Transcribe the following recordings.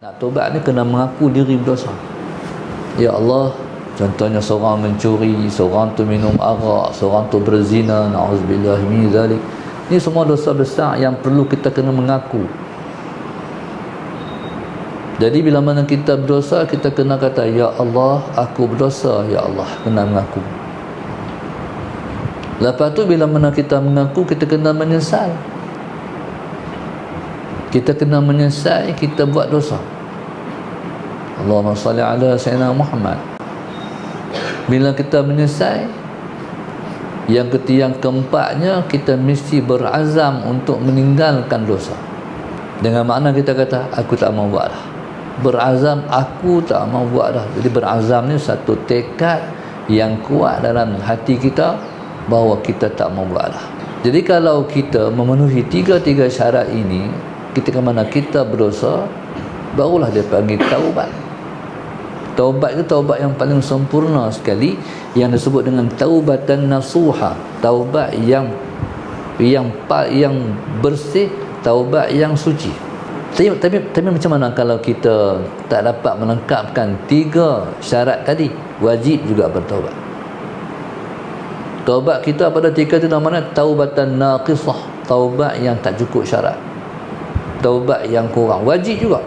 Nak tobat ni kena mengaku diri berdosa. Ya Allah, contohnya seorang mencuri, seorang tu minum arak, seorang tu berzina, na'udzubillah min zalik. Ini semua dosa besar yang perlu kita kena mengaku. Jadi bila mana kita berdosa, kita kena kata, ya Allah, aku berdosa, ya Allah, kena mengaku. Lepas tu bila mana kita mengaku, kita kena menyesal. Kita kena menyesal kita buat dosa. Allahumma salli ala Sayyidina Muhammad. Bila kita menyesal, yang keempatnya, kita mesti berazam untuk meninggalkan dosa. Dengan makna kita kata, aku tak mau buat dah. Berazam, aku tak mau buat dah. Jadi berazam ni satu tekad yang kuat dalam hati kita bahawa kita tak mau buat dah. Jadi kalau kita memenuhi tiga-tiga syarat ini, ketika mana kita berdosa, barulah dia panggil taubat. Taubat itu taubat yang paling sempurna sekali, yang disebut dengan taubatan nasuha, taubat yang bersih, taubat yang suci. Tapi macam mana kalau kita tak dapat melengkapkan tiga syarat tadi? Wajib juga bertaubat. Taubat kita pada tiga itu namanya taubatan naqisah, taubat yang tak cukup syarat, taubat yang kurang. Wajib juga.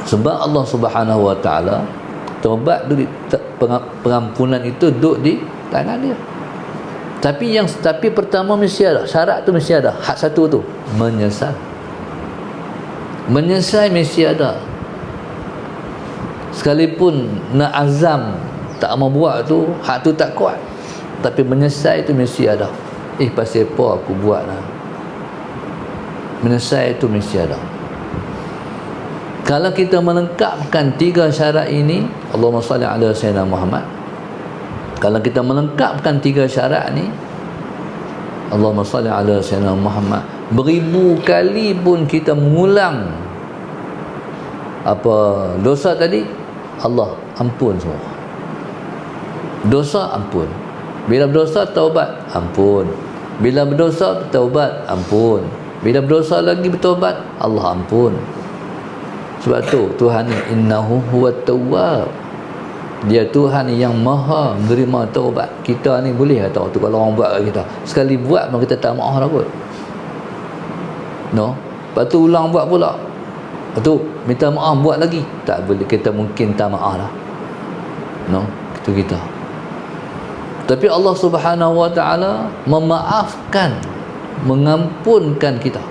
Sebab Allah Subhanahu Wa Taala, taubat pengampunan itu duduk di tangan dia. Tapi pertama mesti ada syarat tu, mesti ada. Hak satu tu menyesal. Menyesal mesti ada. Sekalipun nak azam tak mau buat tu, hak tu tak kuat, tapi menyesal itu mesti ada. Pasal apa aku buat lah. Menyesal itu mesti ada. Kalau kita melengkapkan tiga syarat ini, Allahumma salli ala Sayyidina Muhammad. Kalau kita melengkapkan tiga syarat ni, Allahumma salli ala Sayyidina Muhammad, beribu kali pun kita mengulang apa dosa tadi, Allah ampun semua. Dosa ampun. Bila berdosa taubat, ampun. Bila berdosa taubat, ampun. Bila berdosa lagi bertaubat, Allah ampun. Sebab tu Tuhan ni innahu huwat tawwab. Dia Tuhan yang maha menerima taubat. Kita ni boleh tahu tu kalau orang buat kat kita. Sekali buat memang kita tak maaf dah kot. No. Lepas tu ulang buat pula. Lepas tu minta maaf buat lagi. Tak boleh, kita mungkin tak maaf lah. No. Itu kita. Tapi Allah Subhanahu Wa Taala memaafkan, mengampunkan kita.